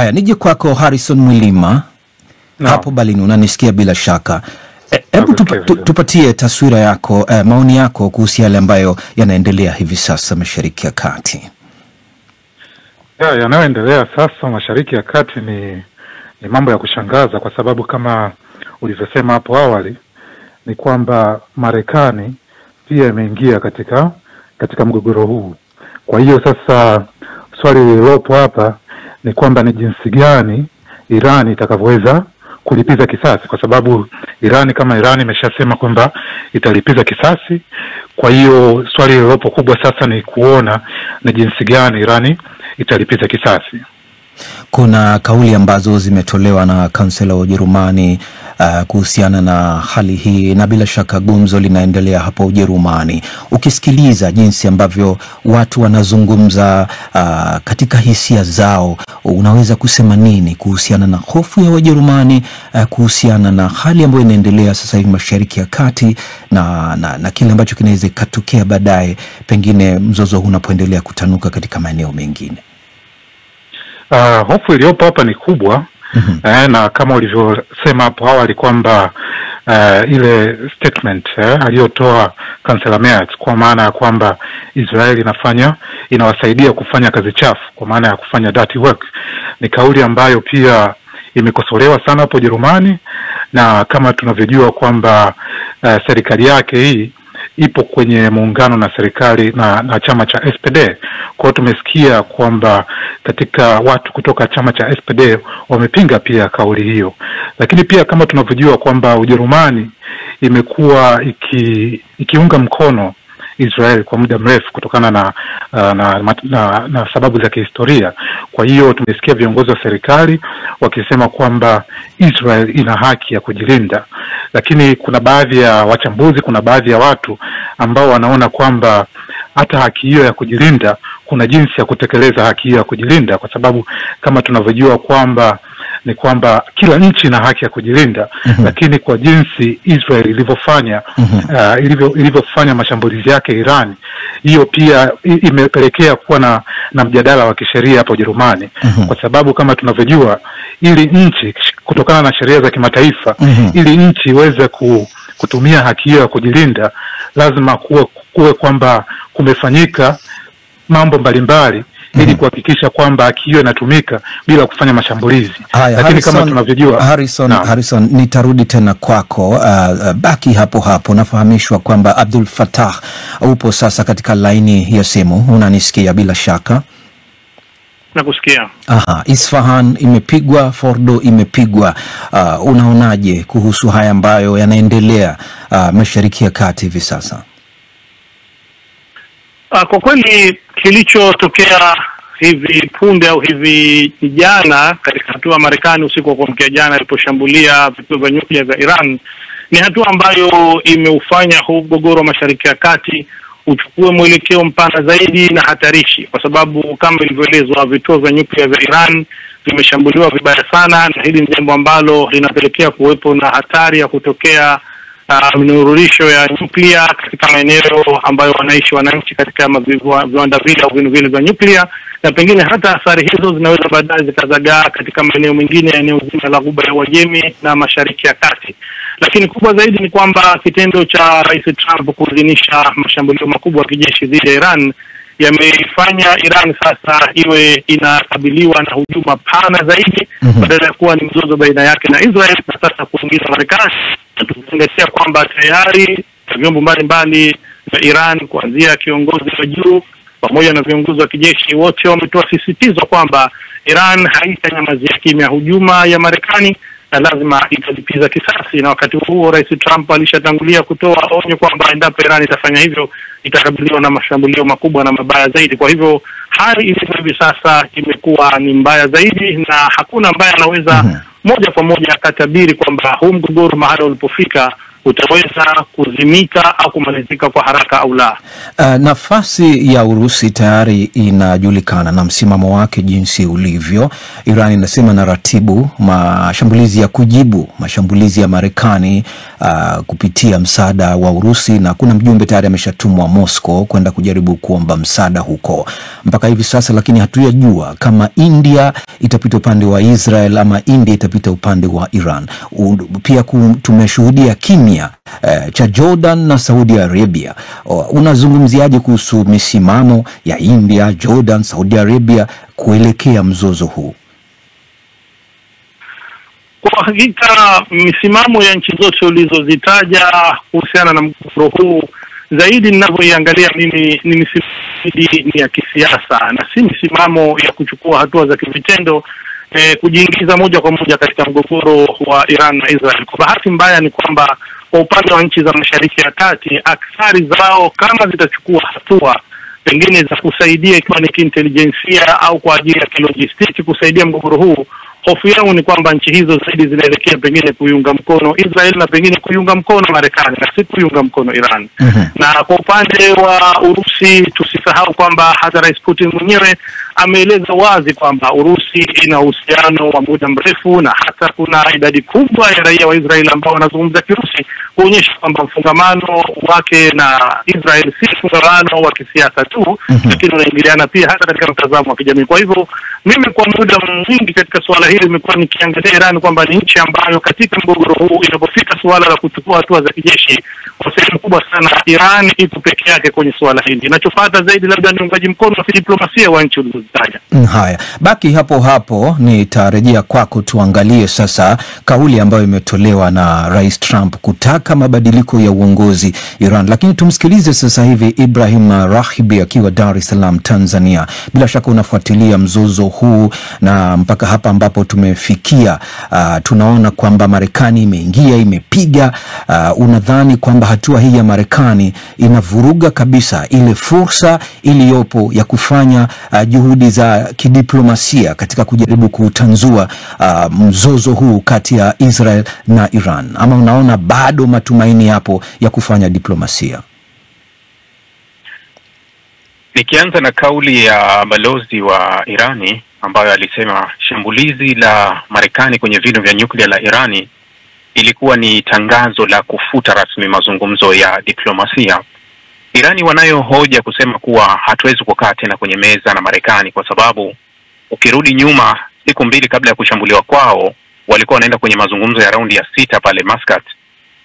Haya, nije kwako Harrison Mwilima. No. Hapo Berlin unanisikia bila shaka. Hebu tupatie taswira yako, maoni yako kuhusu yale ambayo yanaendelea hivi sasa Mashariki ya Kati. Yanayoendelea sasa Mashariki ya Kati ni mambo ya kushangaza, kwa sababu kama ulivyosema hapo awali ni kwamba Marekani pia imeingia katika mgogoro huu. Kwa hiyo sasa swali lililopo hapa ni kwamba ni jinsi gani Iran itakavyoweza kulipiza kisasi, kwa sababu kama Iran imeshasema kwamba italipiza kisasi. Kwa hiyo swali lililopo kubwa sasa ni kuona ni jinsi gani Iran italipiza kisasi. Kuna kauli ambazo zimetolewa na kansela wa Ujerumani kuhusiana na hali hii, na bila shaka gumzo linaendelea hapa Ujerumani. Ukisikiliza jinsi ambavyo watu wanazungumza katika hisia zao, unaweza kusema nini kuhusiana na hofu ya Wajerumani, kuhusiana na hali ambayo inaendelea sasa hivi Mashariki ya Kati na kile ambacho kinaweza katokea baadaye, pengine mzozo huu unapoendelea kutanuka katika maeneo mengine? Hofu iliyopo hapa ni kubwa. Na kama ulivyosema hapo awali kwamba ile statement aliyotoa kansela Merz, kwa maana ya kwamba Israeli inawasaidia kufanya kazi chafu, kwa maana ya kufanya dirty work, ni kauli ambayo pia imekosolewa sana hapo Ujerumani. Na kama tunavyojua kwamba serikali yake hii ipo kwenye muungano na serikali na chama cha SPD. Kwa hiyo tumesikia kwamba katika watu kutoka chama cha SPD wamepinga pia kauli hiyo. Lakini pia kama tunavyojua kwamba Ujerumani imekuwa ikiunga mkono Israel kwa muda mrefu kutokana na sababu za kihistoria. Kwa hiyo tumesikia viongozi wa serikali wakisema kwamba Israel ina haki ya kujilinda. Lakini kuna baadhi ya wachambuzi, kuna baadhi ya watu ambao wanaona kwamba hata haki hiyo ya kujilinda, kuna jinsi ya kutekeleza haki hiyo ya kujilinda, kwa sababu kama tunavyojua kwamba ni kwamba kila nchi ina haki ya kujilinda. Lakini kwa jinsi Israel ilivyofanya mashambulizi yake Iran, hiyo pia imepelekea kuwa na mjadala wa kisheria hapo Ujerumani. Kwa sababu kama tunavyojua, ili nchi kutokana na sheria za kimataifa, ili nchi iweze kutumia haki hiyo ya kujilinda, lazima kuwe kwamba kumefanyika mambo mbalimbali ili kuhakikisha kwamba haki hiyo inatumika bila kufanya mashambulizi. Lakini kama tunavyojua, Harrison, nitarudi tena kwako. Baki hapo. Nafahamishwa kwamba Abdul Fattah upo sasa katika laini ya simu. Unanisikia bila shaka? Nakusikia. Isfahan imepigwa, Fordo imepigwa. Unaonaje kuhusu haya ambayo yanaendelea Mashariki ya Kati hivi sasa? Kwa kweli kilichotokea hivi punde au hivi jana katika hatua Marekani usiku wa kuamkia jana iliposhambulia vituo vya nyuklia vya Iran ni hatua ambayo imeufanya huu mgogoro wa Mashariki ya Kati uchukue mwelekeo mpana zaidi na hatarishi, kwa sababu kama ilivyoelezwa vituo vya nyuklia vya Iran vimeshambuliwa vibaya sana, na hili ni jambo ambalo linapelekea kuwepo na hatari ya kutokea mnururisho ya nyuklia katika maeneo ambayo wanaishi wananchi katika viwanda vile au vinu vya nyuklia, na pengine hata athari hizo zinaweza baadaye zikazagaa katika maeneo mengine ya eneo zima la Ghuba ya Uajemi na Mashariki ya Kati. Lakini kubwa zaidi ni kwamba kitendo cha Rais Trump kuidhinisha mashambulio makubwa ya kijeshi dhidi ya Iran yameifanya Iran sasa iwe inakabiliwa na hujuma pana zaidi, badala ya kuwa ni mzozo baina yake na Israel, na sasa kuingiza Marekani. Tukizingatia kwamba tayari vyombo mbalimbali vya Iran kuanzia kiongozi wa juu pamoja na viongozi wa kijeshi wote wametoa sisitizo kwamba Iran haitanyamazia kimya hujuma ya Marekani na lazima italipiza kisasi. Na wakati huo Rais Trump alishatangulia kutoa onyo kwamba endapo Iran itafanya hivyo itakabiliwa na mashambulio makubwa na mabaya zaidi. Kwa hivyo hali ilivyo hivi sasa imekuwa ni mbaya zaidi, na hakuna ambaye anaweza moja kwa moja akatabiri kwamba huu mgogoro mahali ulipofika utaweza kuzimika au kumalizika kwa haraka au la. Nafasi ya Urusi tayari inajulikana na msimamo wake jinsi ulivyo. Iran inasema naratibu mashambulizi ya kujibu mashambulizi ya Marekani kupitia msaada wa Urusi, na kuna mjumbe tayari ameshatumwa Moscow kwenda kujaribu kuomba msaada huko mpaka hivi sasa, lakini hatujajua kama India itapita upande wa Israel ama India itapita upande wa Iran. Pia tumeshuhudia kimya cha Jordan na Saudi Arabia. Unazungumziaje kuhusu misimamo ya India, Jordan, Saudi Arabia kuelekea mzozo huu? Kwa hakika misimamo ya nchi zote ulizozitaja kuhusiana na mgogoro huu, zaidi ninavyoiangalia mimi ni misimamo ya kisiasa na si misimamo ya kuchukua hatua za kivitendo kujiingiza moja kwa moja katika mgogoro wa Iran na Israel. Kwa bahati mbaya ni kwamba kwa upande wa nchi za Mashariki ya Kati, akthari zao kama zitachukua hatua pengine za kusaidia, ikiwa ni kiintelijensia au kwa ajili ya kilojistiki kusaidia mgogoro huu, hofu yangu ni kwamba nchi hizo zaidi zinaelekea pengine kuiunga mkono Israel na pengine kuiunga mkono Marekani na si kuiunga mkono Iran. Na kwa upande wa Urusi, tusisahau kwamba hata Rais Putin mwenyewe ameeleza wazi kwamba Urusi ina uhusiano wa muda mrefu, na hata kuna idadi kubwa ya raia wa Israel ambao wanazungumza Kirusi, kuonyesha kwamba mfungamano wake na Israel si mfungamano wa kisiasa tu, lakini unaingiliana pia hata katika mtazamo wa kijamii. Kwa hivyo mimi kwa muda mwingi katika suala hili nimekuwa nikiangalia Iran kwamba ni nchi ambayo katika mgogoro huu inapofika suala la kuchukua hatua za kijeshi, kwa sehemu kubwa sana Iran iko peke yake kwenye suala hili. Inachofuata zaidi labda ni uungaji mkono wa diplomasia wa nchi ulizozitaja. Haya, baki hapo hapo, nitarejea kwako. Tuangalie sasa kauli ambayo imetolewa na Rais Trump kutaka mabadiliko ya uongozi Iran, lakini tumsikilize sasa hivi Ibrahim Rahibi akiwa Dar es Salaam, Tanzania. Bila shaka unafuatilia mzozo huu na mpaka hapa ambapo tumefikia, tunaona kwamba Marekani imeingia, imepiga. Unadhani kwamba hatua hii ya Marekani inavuruga kabisa ile fursa iliyopo ya kufanya juhudi za kidiplomasia katika kujaribu kutanzua mzozo huu kati ya Israel na Iran, ama unaona bado matumaini yapo ya kufanya diplomasia? Nikianza na kauli ya balozi wa Irani ambayo alisema shambulizi la Marekani kwenye vinu vya nyuklia la Irani ilikuwa ni tangazo la kufuta rasmi mazungumzo ya diplomasia. Irani wanayo hoja kusema kuwa hatuwezi kukaa tena kwenye meza na Marekani, kwa sababu ukirudi nyuma siku mbili kabla ya kushambuliwa kwao walikuwa wanaenda kwenye mazungumzo ya raundi ya 6 pale Muscat,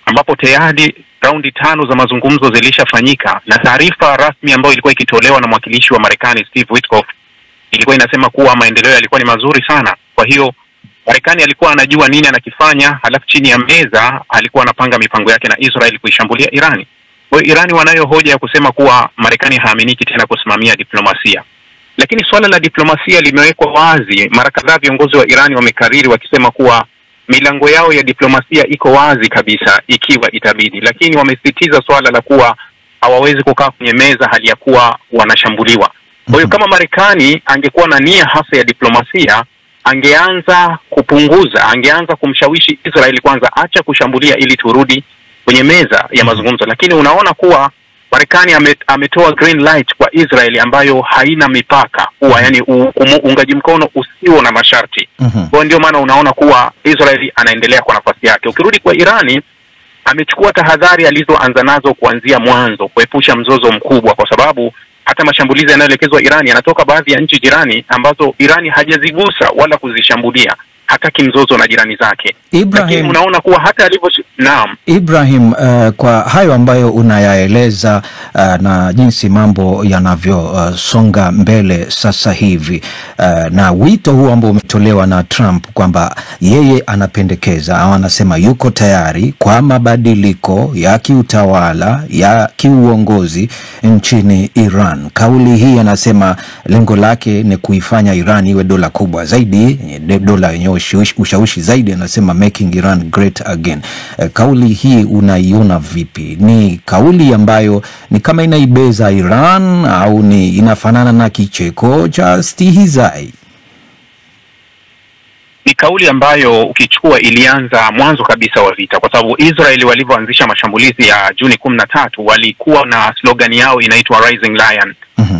ambapo tayari raundi 5 za mazungumzo zilishafanyika, na taarifa rasmi ambayo ilikuwa ikitolewa na mwakilishi wa Marekani Steve Witkoff ilikuwa inasema kuwa maendeleo yalikuwa ni mazuri sana. Kwa hiyo Marekani alikuwa anajua nini anakifanya, halafu chini ya meza alikuwa anapanga mipango yake na Israel kuishambulia Irani. Kwa hiyo Irani wanayo hoja ya kusema kuwa Marekani haaminiki tena kusimamia diplomasia. Lakini swala la diplomasia limewekwa wazi. Mara kadhaa viongozi wa Irani wamekariri wakisema kuwa milango yao ya diplomasia iko wazi kabisa ikiwa itabidi, lakini wamesisitiza swala la kuwa hawawezi kukaa kwenye meza hali ya kuwa wanashambuliwa. Kwa hiyo kama Marekani angekuwa na nia hasa ya diplomasia, angeanza kumshawishi Israeli kwanza acha kushambulia ili turudi kwenye meza ya mazungumzo. Lakini unaona kuwa Marekani ametoa green light kwa Israeli ambayo haina mipaka, huwa yani uungaji mkono usio na masharti. Kwa ndio maana unaona kuwa Israeli anaendelea kwa nafasi yake. Ukirudi kwa Irani, amechukua tahadhari alizoanza nazo kuanzia mwanzo kuepusha mzozo mkubwa, kwa sababu hata mashambulizi yanayoelekezwa Irani yanatoka baadhi ya nchi jirani ambazo Irani hajazigusa wala kuzishambulia, hata kimzozo na jirani zake. Lakini unaona kuwa hata alivyo. Naam Ibrahim, kwa hayo ambayo unayaeleza na jinsi mambo yanavyosonga mbele sasa hivi, na wito huu ambao umetolewa na Trump kwamba yeye anapendekeza au anasema yuko tayari kwa mabadiliko ya kiutawala, ya kiuongozi nchini Iran. Kauli hii anasema lengo lake ni kuifanya Iran iwe dola kubwa zaidi, dola yenye ushawishi zaidi, anasema making Iran great again. Kauli hii unaiona vipi? Ni kauli ambayo ni kama inaibeza Iran au ni inafanana na kicheko cha stihizai? Ni kauli ambayo ukichukua ilianza mwanzo kabisa wa vita, kwa sababu Israeli walivyoanzisha mashambulizi ya Juni 13 walikuwa na slogan yao inaitwa Rising Lion.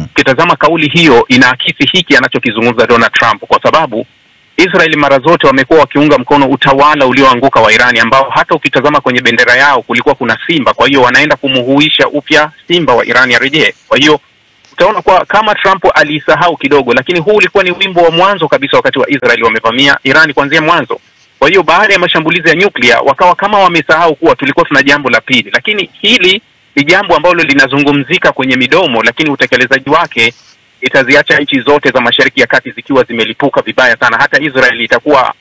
Ukitazama kauli hiyo inaakisi hiki anachokizungumza Donald Trump, kwa sababu Israeli mara zote wamekuwa wakiunga mkono utawala ulioanguka wa Irani, ambao hata ukitazama kwenye bendera yao kulikuwa kuna simba. Kwa hiyo wanaenda kumuhuisha upya simba wa Irani arejee. Kwa hiyo utaona kwa kama Trump alisahau kidogo, lakini huu ulikuwa ni wimbo wa mwanzo kabisa wakati wa Israeli wamevamia Irani kuanzia mwanzo. Kwa hiyo baada ya mashambulizi ya nyuklia wakawa kama wamesahau kuwa tulikuwa tuna jambo la pili, lakini hili ni jambo ambalo linazungumzika kwenye midomo, lakini utekelezaji wake itaziacha nchi zote za Mashariki ya Kati zikiwa zimelipuka vibaya sana. Hata Israeli itakuwa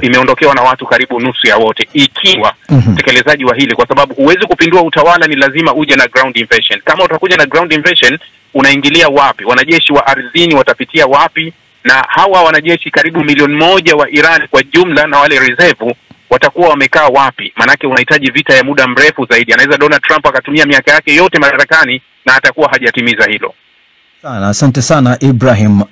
imeondokewa na watu karibu nusu ya wote ikiwa utekelezaji wa hili, kwa sababu huwezi kupindua utawala, ni lazima uje na ground invasion. Kama utakuja na ground invasion, unaingilia wapi? Wanajeshi wa ardhini watapitia wapi? Na hawa wanajeshi karibu 1,000,000 wa Iran kwa jumla na wale reserve watakuwa wamekaa wapi? Manake unahitaji vita ya muda mrefu zaidi. Anaweza Donald Trump akatumia miaka yake yote madarakani na atakuwa hajatimiza hilo. Asante sana Ibrahim.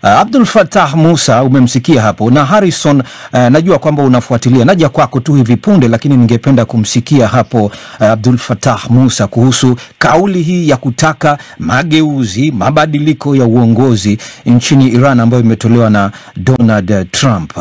Abdul Fattah Musa umemsikia hapo, na Harrison najua kwamba unafuatilia. Naja kwako tu hivi punde, lakini ningependa kumsikia hapo Abdul Fattah Musa kuhusu kauli hii ya kutaka mageuzi, mabadiliko ya uongozi nchini Iran ambayo imetolewa na Donald Trump.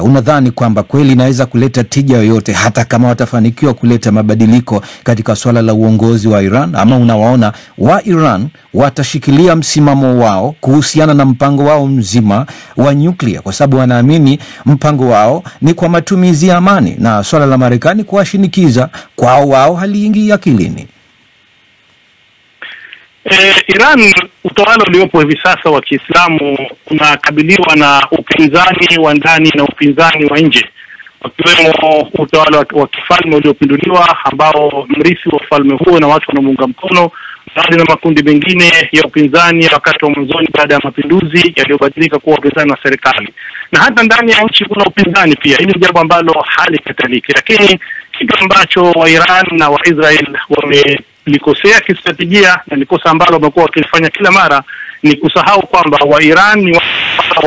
Unadhani kwamba kweli inaweza kuleta tija yoyote hata kama watafanikiwa kuleta mabadiliko katika swala la uongozi wa Iran, ama unawaona wa Iran watashikilia msimamo wao kuhusiana na mpango wao mzima wa nyuklia, kwa sababu wanaamini mpango wao ni kwa matumizi ya amani na swala la Marekani kuwashinikiza kwao wao haliingii akilini? Iran, utawala uliopo hivi sasa wa Kiislamu unakabiliwa na upinzani wa ndani na upinzani wa nje, wakiwemo utawala wa kifalme uliopinduliwa ambao mrithi wa ufalme huo na watu wanaomuunga mkono, bali na makundi mengine ya upinzani wakati wa mwanzoni baada ya mapinduzi yaliyobadilika kuwa upinzani na serikali. Na hata ndani ya nchi kuna upinzani pia. Hili ni jambo ambalo halikataliki, lakini kitu ambacho wa Iran na wa Israel wamelikosea kistratejia na ni kosa ambalo wamekuwa wakifanya kila mara ni kusahau kwamba wa Iran ni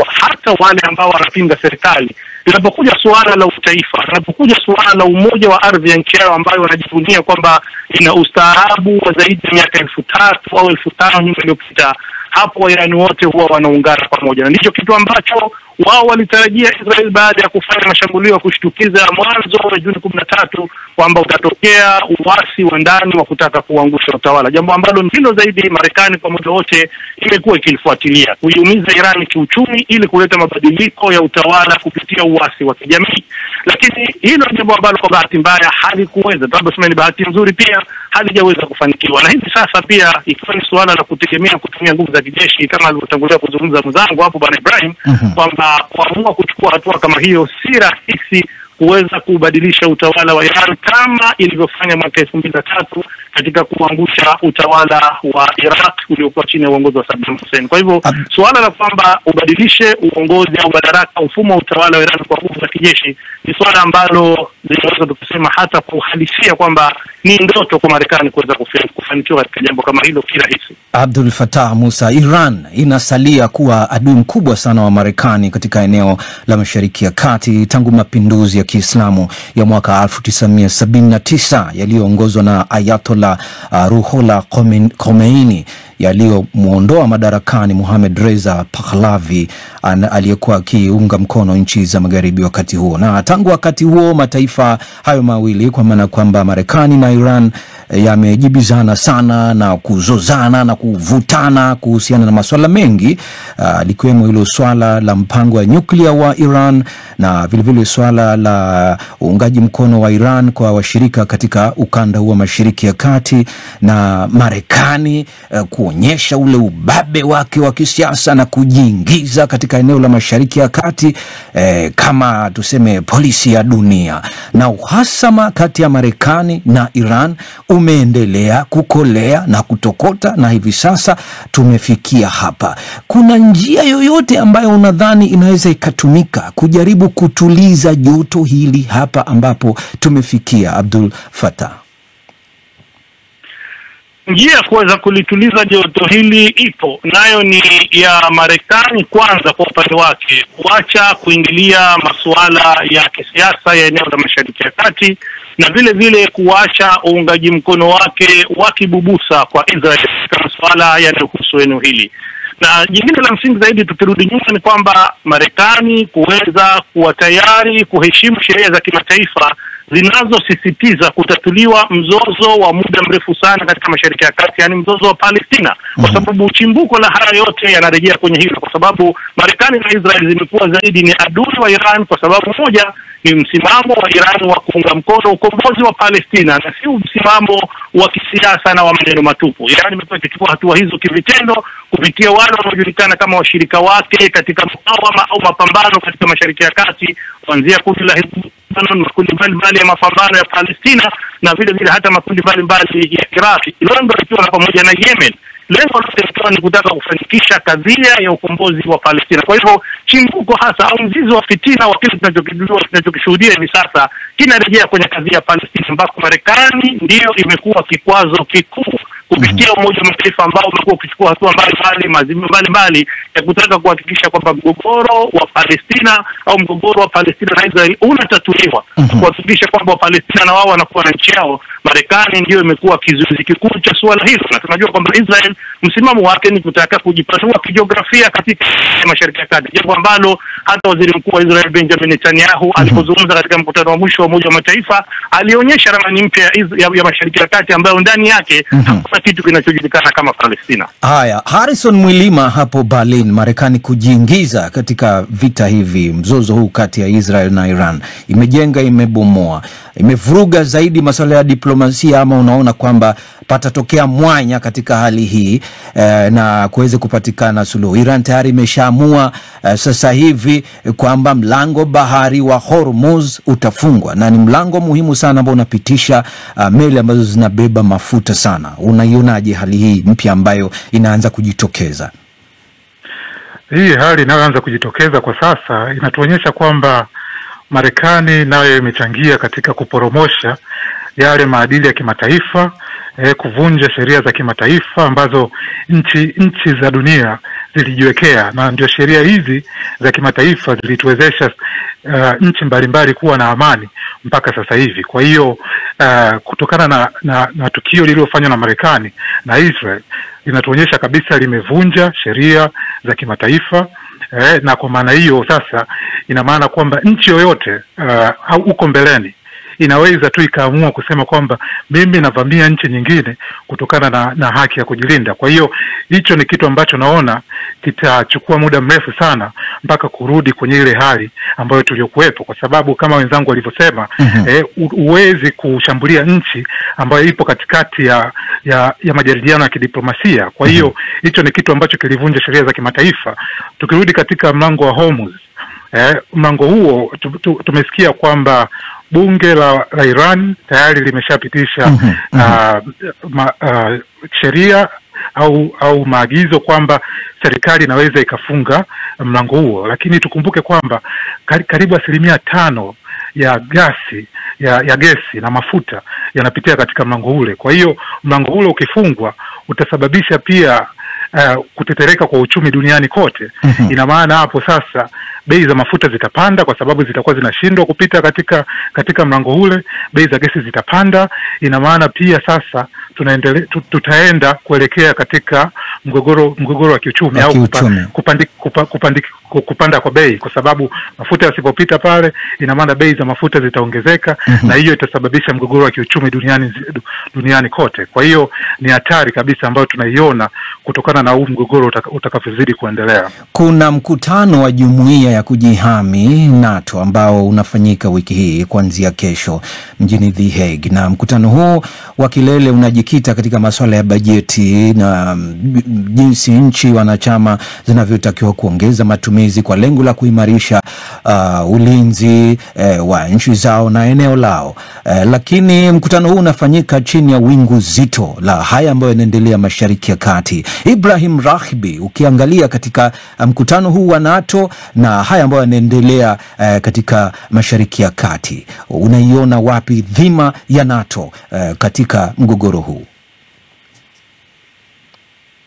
hata wale ambao wanapinga serikali, linapokuja suala la utaifa, linapokuja suala la umoja wa ardhi ya nchi yao ambayo wanajivunia kwamba ina ustaarabu wa zaidi ya miaka 3,000 au 5,000 nyuma iliyopita, hapo Wairani wote huwa wanaungana pamoja. Na ndicho kitu ambacho wao walitarajia Israel baada ya kufanya mashambulio ya kushtukiza mwanzo wa Juni 13 kwamba utatokea uasi wa ndani wa kutaka kuangusha utawala, jambo ambalo ndilo zaidi Marekani kwa muda wote imekuwa ikilifuatilia, kuiumiza Iran kiuchumi ili kuleta mabadiliko ya utawala kupitia uasi wa kijamii. Lakini hilo jambo ambalo kwa bahati mbaya halikuweza, tunasema ni bahati nzuri pia, halijaweza kufanikiwa. Na hivi sasa pia ikiwa ni suala la kutegemea kutumia nguvu za kijeshi kama alivyotangulia kuzungumza mzangu hapo bwana Ibrahim, kwamba kuamua kuchukua hatua kama hiyo si rahisi kuweza kubadilisha utawala wa Iran kama ilivyofanya mwaka 2003 katika kuangusha utawala wa Iraq uliokuwa chini ya uongozi wa Saddam Hussein. Kwa hivyo suala la kwamba ubadilishe uongozi au madaraka, mfumo wa utawala wa Iran kwa nguvu za kijeshi ni suala ambalo linaweza kusema hata kuhalisia kwamba ni ndoto kwa Marekani kuweza kufanikiwa katika jambo kama hilo kirahisi. Abdul Fattah Musa, Iran inasalia kuwa adui mkubwa sana wa Marekani katika eneo la Mashariki ya Kati tangu mapinduzi ya Kiislamu ya mwaka 1979 yaliyoongozwa na Ayatollah Ruhollah Khomeini yaliyomuondoa madarakani Mohammad Reza Pahlavi aliyekuwa akiunga mkono nchi za magharibi wakati huo. Na tangu wakati huo mataifa hayo mawili, kwa maana kwamba Marekani na Iran, yamejibizana sana na kuzozana na kuvutana kuhusiana na masuala mengi, likiwemo hilo swala la mpango wa nyuklia wa Iran na vilevile swala la uungaji mkono wa Iran kwa washirika katika ukanda huu wa Mashariki ya Kati, na Marekani kuonyesha ule ubabe wake wa kisiasa na kujiingiza katika eneo la Mashariki ya Kati kama tuseme polisi ya dunia. Na uhasama kati ya Marekani na Iran umeendelea kukolea na kutokota, na hivi sasa tumefikia hapa. Kuna njia yoyote ambayo unadhani inaweza ikatumika kujaribu kutuliza joto hili hapa ambapo tumefikia, Abdul Fattah? njia ya kuweza kulituliza joto hili ipo, nayo ni ya Marekani kwanza kwa upande wake kuacha kuingilia masuala ya kisiasa ya eneo la Mashariki ya Kati, na vile vile kuacha uungaji mkono wake wa kibubusa kwa Israel katika masuala yanayohusu eneo hili. Na jingine la msingi zaidi tukirudi nyuma ni kwamba Marekani kuweza kuwa tayari kuheshimu sheria za kimataifa zinazosisitiza kutatuliwa mzozo wa muda mrefu sana katika Mashariki ya Kati, yani mzozo wa Palestina, kwa sababu chimbuko la haya yote yanarejea kwenye hilo, kwa sababu Marekani na Israel zimekuwa zaidi ni adui wa Iran, kwa sababu moja ni msimamo wa Iran wa kuunga mkono ukombozi wa Palestina na si msimamo wa kisiasa na wa maneno matupu. Iran imekuwa ikichukua hatua hizo kivitendo kupitia wale wanaojulikana kama washirika wake katika mukawama au mapambano katika Mashariki ya Kati, kuanzia kundi la makundi mbalimbali ya mapambano ya Palestina na vile vile hata makundi mbalimbali ya Iraq, Iran ikiwa na pamoja na Yemen. Lengo lake ni kutaka kufanikisha kadhia ya ukombozi wa Palestina. Kwa hivyo chimbuko hasa au mzizi wa fitina wa kile tunachokishuhudia hivi sasa kinarejea kwenye kadhia ya Palestina, ambapo Marekani ndiyo imekuwa kikwazo kikuu kupitia Umoja wa Mataifa ambao umekuwa ukichukua hatua mbalimbali ya kutaka kuhakikisha kwamba mgogoro wa Palestina au mgogoro wa Palestina na Israel unatatuliwa, kuhakikisha kwamba Palestina na wao wanakuwa na nchi yao. Marekani ndio imekuwa kizuizi kikuu cha suala hilo, na tunajua kwamba Israel msimamo wake ni kutaka kujipatua kijiografia katika Mashariki ya Kati, jambo ambalo hata Waziri Mkuu wa Israel Benjamin Netanyahu alipozungumza katika mkutano wa mwisho wa Umoja wa Mataifa alionyesha ramani mpya ya Mashariki ya Kati ambayo ndani yake hakuna kitu kinachojulikana kama Palestina. Haya, Harrison Mwilima hapo Berlin, Marekani kujiingiza katika vita hivi, mzozo huu kati ya Israel na Iran, imejenga, imebomoa, imevuruga zaidi masuala ya diplomasia, ama unaona kwamba patatokea mwanya katika hali hii na kuweze kupatikana suluhu? Iran tayari imeshaamua sasa hivi kwamba mlango bahari wa Hormuz utafungwa, na ni mlango muhimu sana ambao unapitisha meli ambazo zinabeba mafuta sana. Unaionaje hali hii mpya ambayo inaanza kujitokeza? Hii hali inayoanza kujitokeza kwa sasa inatuonyesha kwamba Marekani nayo imechangia katika kuporomosha yale maadili ya kimataifa, kuvunja sheria za kimataifa ambazo nchi za dunia zilijiwekea, na ndio sheria hizi za kimataifa zilituwezesha nchi mbalimbali kuwa na amani mpaka sasa hivi. Kwa hiyo kutokana na tukio lililofanywa na Marekani na Israel, linatuonyesha kabisa limevunja sheria za kimataifa. Na kwa maana hiyo sasa ina maana kwamba nchi yoyote au uko mbeleni inaweza tu ikaamua kusema kwamba mimi navamia nchi nyingine kutokana na haki ya kujilinda. Kwa hiyo hicho ni kitu ambacho naona kitachukua muda mrefu sana mpaka kurudi kwenye ile hali ambayo tuliokuwepo, kwa sababu kama wenzangu walivyosema, huwezi kushambulia nchi ambayo ipo katikati ya majadiliano ya kidiplomasia. Kwa hiyo hicho ni kitu ambacho kilivunja sheria za kimataifa. Tukirudi katika mlango wa Hormuz, mlango huo tumesikia kwamba bunge la Iran tayari limeshapitisha sheria au maagizo kwamba serikali inaweza ikafunga mlango huo, lakini tukumbuke kwamba karibu 5% ya gesi na mafuta yanapitia katika mlango ule. Kwa hiyo mlango ule ukifungwa utasababisha pia kutetereka kwa uchumi duniani kote. Ina maana hapo sasa bei za mafuta zitapanda kwa sababu zitakuwa zinashindwa kupita katika mlango ule, bei za gesi zitapanda. Ina maana pia sasa tutaenda kuelekea katika mgogoro wa kiuchumi au kupanda kwa bei, kwa sababu mafuta yasipopita pale, ina maana bei za mafuta zitaongezeka, na hiyo itasababisha mgogoro wa kiuchumi duniani kote. Kwa hiyo ni hatari kabisa ambayo tunaiona kutokana na huu mgogoro utakavyozidi kuendelea. Kuna mkutano wa jumuiya ya kujihami NATO ambao unafanyika wiki hii kuanzia kesho mjini The Hague, na mkutano huu wa kilele unajikita katika masuala ya bajeti na jinsi nchi wanachama zinavyotakiwa kuongeza matumizi kwa lengo la kuimarisha ulinzi wa nchi zao na eneo lao. Lakini mkutano huu unafanyika chini ya wingu zito la haya ambayo yanaendelea Mashariki ya Kati. Ibrahim Rahbi, ukiangalia katika mkutano huu wa NATO na haya ambayo yanaendelea katika Mashariki ya Kati, unaiona wapi dhima ya NATO katika mgogoro huu?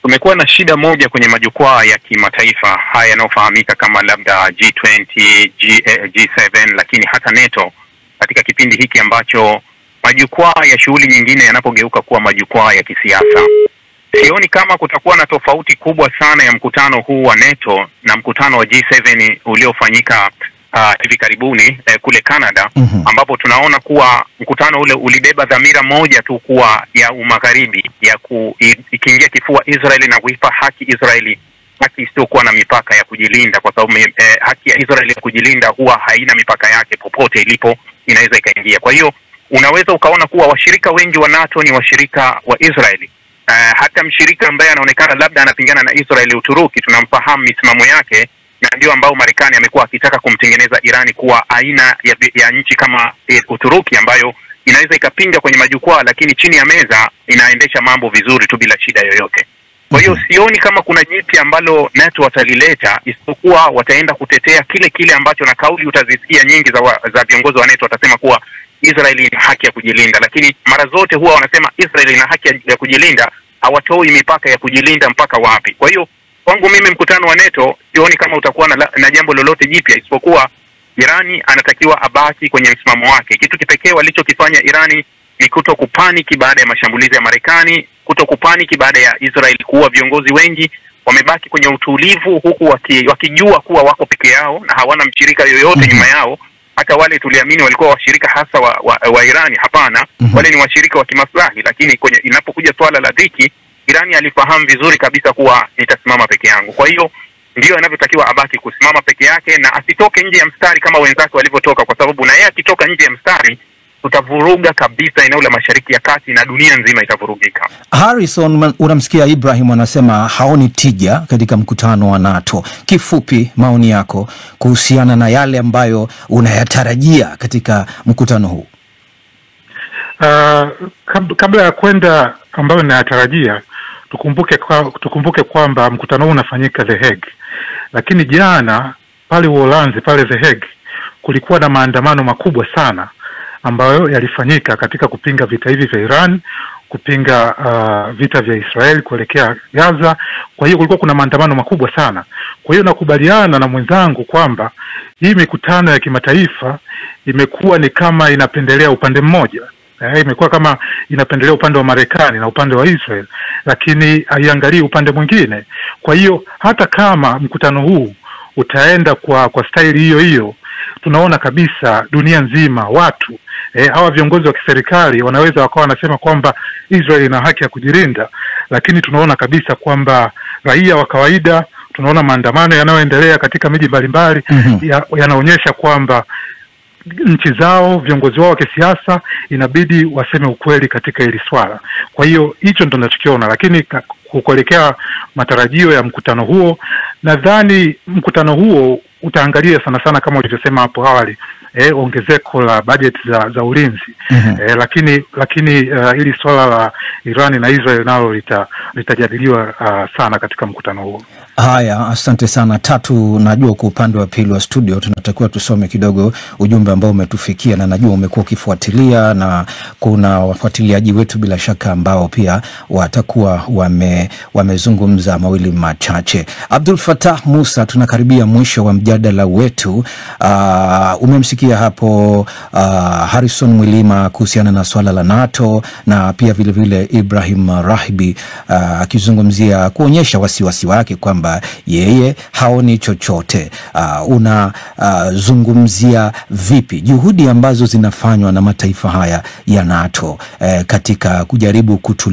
tumekuwa na shida moja kwenye majukwaa ya kimataifa haya yanayofahamika kama labda G20, G7, lakini hata NATO, katika kipindi hiki ambacho majukwaa ya shughuli nyingine yanapogeuka kuwa majukwaa ya kisiasa. Sioni kama kutakuwa na tofauti kubwa sana ya mkutano huu wa NATO na mkutano wa G7 uliofanyika hivi karibuni kule Canada, ambapo tunaona kuwa mkutano ule ulibeba dhamira moja tu, kuwa ya umagharibi ya ikiingia kifua Israeli na kuipa haki Israeli haki isiyokuwa na mipaka ya kujilinda, kwa sababu haki ya Israeli ya kujilinda huwa haina mipaka yake, popote ilipo inaweza ikaingia. Kwa hiyo unaweza ukaona kuwa washirika wengi wa NATO ni washirika wa Israeli. Hata mshirika ambaye anaonekana labda anapingana na Israeli, Uturuki, tunamfahamu misimamo yake, na ndio ambao Marekani amekuwa akitaka kumtengeneza Irani kuwa aina ya nchi kama Uturuki, ambayo inaweza ikapinga kwenye majukwaa, lakini chini ya meza inaendesha mambo vizuri tu bila shida yoyote. Kwa hiyo sioni kama kuna jipya ambalo NATO watalileta, isipokuwa wataenda kutetea kile ambacho, na kauli utazisikia nyingi za viongozi wa NATO watasema kuwa Israeli ina haki ya kujilinda, lakini mara zote huwa wanasema Israeli ina haki ya kujilinda, hawatoi mipaka ya kujilinda mpaka wapi. Kwa hiyo kwangu mimi mkutano wa NATO sioni kama utakuwa na jambo lolote jipya, isipokuwa Irani anatakiwa abaki kwenye msimamo wake. Kitu kipekee walichokifanya Irani ni kutokupaniki baada ya mashambulizi ya Marekani, kutokupaniki baada ya Israeli kuua viongozi wengi. Wamebaki kwenye utulivu, huku wakijua kuwa wako peke yao na hawana mshirika yoyote nyuma yao. Hata wale tuliamini walikuwa washirika hasa wa Irani, hapana, wale ni washirika wa kimaslahi. Lakini inapokuja swala la dhiki, Irani alifahamu vizuri kabisa kuwa nitasimama peke yangu. Kwa hiyo ndio inavyotakiwa abaki kusimama peke yake na asitoke nje ya mstari kama wenzake walivyotoka, kwa sababu na yeye akitoka nje ya mstari tutavuruga kabisa eneo la Mashariki ya Kati na dunia nzima itavurugika. Harrison, unamsikia Ibrahim anasema haoni tija katika mkutano wa NATO. Kifupi, maoni yako kuhusiana na yale ambayo unayatarajia katika mkutano huu? Kabla ya kwenda ambayo ninayatarajia, tukumbuke kwamba mkutano huu unafanyika The Hague, lakini jana pale Uholanzi, pale The Hague, kulikuwa na maandamano makubwa sana ambayo yalifanyika katika kupinga vita hivi vya Iran, kupinga vita vya Israeli kuelekea Gaza. Kwa hiyo kulikuwa kuna maandamano makubwa sana. Kwa hiyo nakubaliana na mwenzangu kwamba hii mikutano ya kimataifa imekuwa ni kama inapendelea upande mmoja. Imekuwa kama inapendelea upande wa Marekani na upande wa Israel, lakini haiangalii upande mwingine. Kwa hiyo hata kama mkutano huu utaenda kwa staili hiyo hiyo, tunaona kabisa dunia nzima watu hawa viongozi wa kiserikali wanaweza wakawa wanasema kwamba Israel ina haki ya kujilinda, lakini tunaona kabisa kwamba raia wa kawaida, tunaona maandamano yanayoendelea katika miji mbalimbali yanaonyesha kwamba nchi zao, viongozi wao wa kisiasa inabidi waseme ukweli katika hili swala. Kwa hiyo hicho ndo tunachokiona, lakini kuelekea matarajio ya mkutano huo, nadhani mkutano huo utaangalia sana sana kama ulivyosema hapo awali, ongezeko la budget za ulinzi. Lakini hili swala la Irani na Israel nalo litajadiliwa sana katika mkutano huo. Haya, asante sana. Tatu, najua kwa upande wa pili wa studio tunatakiwa tusome kidogo ujumbe ambao umetufikia, na najua umekuwa ukifuatilia na kuna wafuatiliaji wetu bila shaka ambao pia watakuwa wamezungumza mawili machache. Abdul Fattah Musa, tunakaribia mwisho wa mjadala wetu. Umemsikia hapo Harrison Mwilima kuhusiana na swala la NATO, na pia vile vile Ibrahim Rahibi akizungumzia kuonyesha wasiwasi wake kwamba yeye haoni chochote. Unazungumzia vipi juhudi ambazo zinafanywa na mataifa haya ya NATO katika kujaribu kutulia